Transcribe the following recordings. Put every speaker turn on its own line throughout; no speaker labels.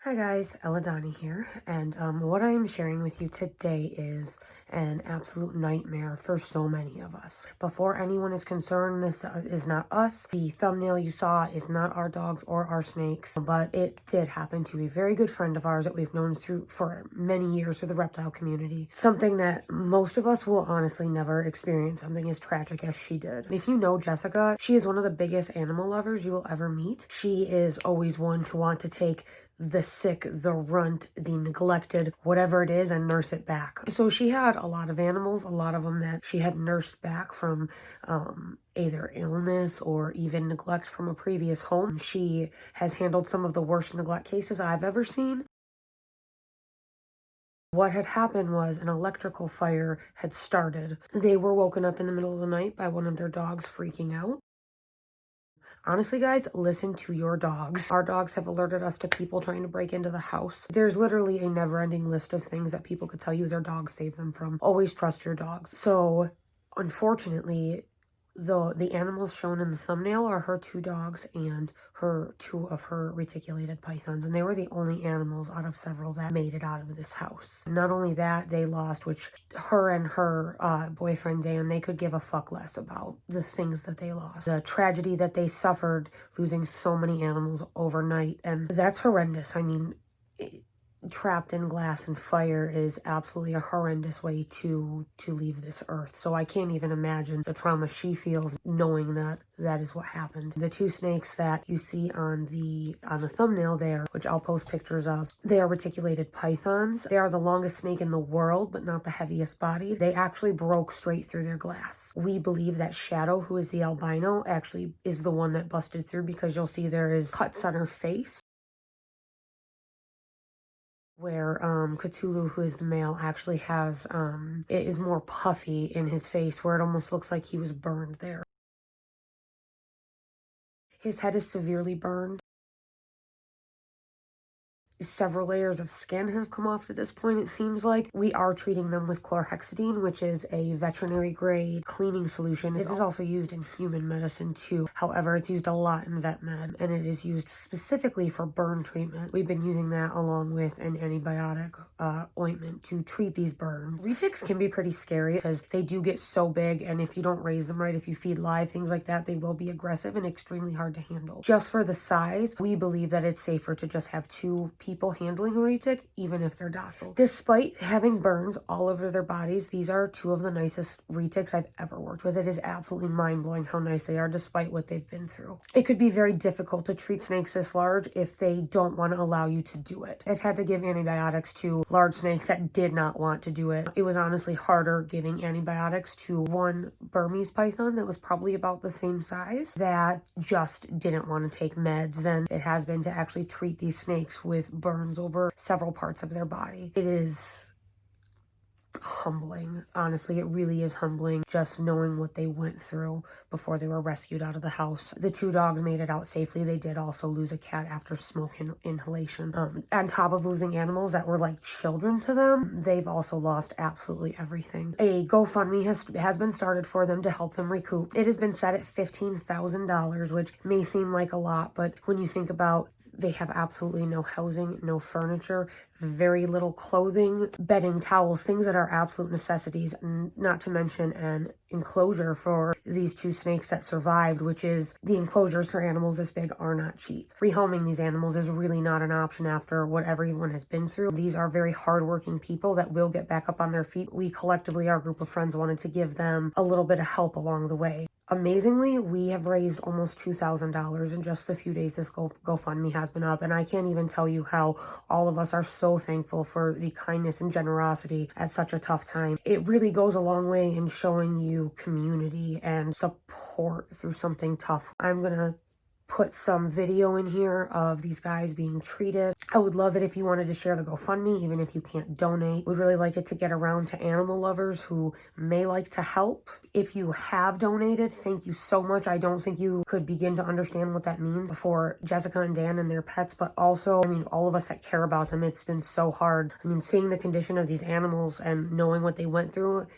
Hi guys, Donnie here, and what I am sharing with you today is an absolute nightmare for so many of us. Before anyone is concerned, this is not us. The thumbnail you saw is not our dogs or our snakes, but it did happen to a very good friend of ours that we've known for many years through the reptile community. Something that most of us will honestly never experience, something as tragic as she did. If you know Jessica, she is one of the biggest animal lovers you will ever meet. She is always one to want to take the sick, the runt, the neglected, whatever it is, and nurse it back. So she had a lot of animals, a lot of them that she had nursed back from either illness or even neglect from a previous home. She has handled some of the worst neglect cases I've ever seen. What had happened was an electrical fire had started. They were woken up in the middle of the night by one of their dogs freaking out. Honestly, guys, listen to your dogs. Our dogs have alerted us to people trying to break into the house. There's literally a never-ending list of things that people could tell you their dogs saved them from. Always trust your dogs. So, unfortunately, the animals shown in the thumbnail are her two dogs and two of her reticulated pythons, and they were the only animals out of several that made it out of this house. Not only that, they lost, which her and her boyfriend Dan, they could give a fuck less about the things that they lost. The tragedy that they suffered losing so many animals overnight, and that's horrendous. I mean, trapped in glass and fire is absolutely a horrendous way to leave this earth. So I can't even imagine the trauma she feels knowing that that is what happened. The two snakes that you see on the thumbnail there, which I'll post pictures of, they are reticulated pythons. They are the longest snake in the world, but not the heaviest body. They actually broke straight through their glass. We believe that Shadow, who is the albino, actually is the one that busted through, because you'll see there is cuts on her face, where Cthulhu, who is the male, actually has it is more puffy in his face, where it almost looks like he was burned there. His head is severely burned. Several layers of skin have come off at this point, it seems like. We are treating them with chlorhexidine, which is a veterinary grade cleaning solution. It is also used in human medicine too. However, it's used a lot in vet med, and it is used specifically for burn treatment. We've been using that along with an antibiotic ointment to treat these burns. Retics can be pretty scary because they do get so big, and if you don't raise them right, if you feed live, things like that, they will be aggressive and extremely hard to handle. Just for the size, we believe that it's safer to just have two people handling a retic, even if they're docile. Despite having burns all over their bodies, these are two of the nicest retics I've ever worked with. It is absolutely mind-blowing how nice they are despite what they've been through. It could be very difficult to treat snakes this large if they don't want to allow you to do it. I've had to give antibiotics to large snakes that did not want to do it. It was honestly harder giving antibiotics to one Burmese python that was probably about the same size that just didn't want to take meds than it has been to actually treat these snakes with burns over several parts of their body. It is humbling. Honestly, it really is humbling just knowing what they went through before they were rescued out of the house. The two dogs made it out safely. They did also lose a cat after smoke inhalation. On top of losing animals that were like children to them, they've also lost absolutely everything. A GoFundMe has been started for them to help them recoup. It has been set at $15,000, which may seem like a lot, but when you think about they have absolutely no housing, no furniture, very little clothing, bedding, towels, things that are absolute necessities, not to mention an enclosure for these two snakes that survived, which is the enclosures for animals this big are not cheap. Rehoming these animals is really not an option after what everyone has been through. These are very hardworking people that will get back up on their feet. We collectively, our group of friends, wanted to give them a little bit of help along the way. Amazingly, we have raised almost $2,000 in just a few days. This GoFundMe has been up, and I can't even tell you how all of us are so thankful for the kindness and generosity at such a tough time. It really goes a long way in showing you community and support through something tough. I'm gonna put some video in here of these guys being treated. I would love it if you wanted to share the GoFundMe, even if you can't donate. We'd really like it to get around to animal lovers who may like to help. If you have donated, thank you so much. I don't think you could begin to understand what that means for Jessica and Dan and their pets, but also, I mean, all of us that care about them. It's been so hard. I mean, seeing the condition of these animals and knowing what they went through,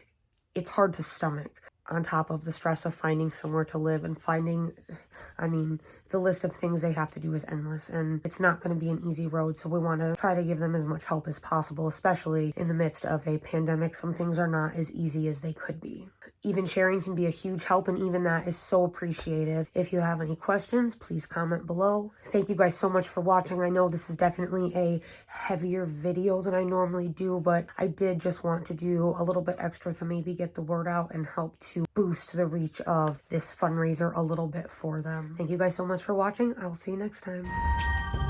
it's hard to stomach. on top of the stress of finding somewhere to live and finding, I mean, the list of things they have to do is endless, and it's not going to be an easy road. So we want to try to give them as much help as possible, especially in the midst of a pandemic. Some things are not as easy as they could be. Even sharing can be a huge help, and even that is so appreciated. If you have any questions, please comment below. Thank you guys so much for watching. I know this is definitely a heavier video than I normally do, but I did just want to do a little bit extra to maybe get the word out and help to boost the reach of this fundraiser a little bit for them. Thank you guys so much for watching. I'll see you next time.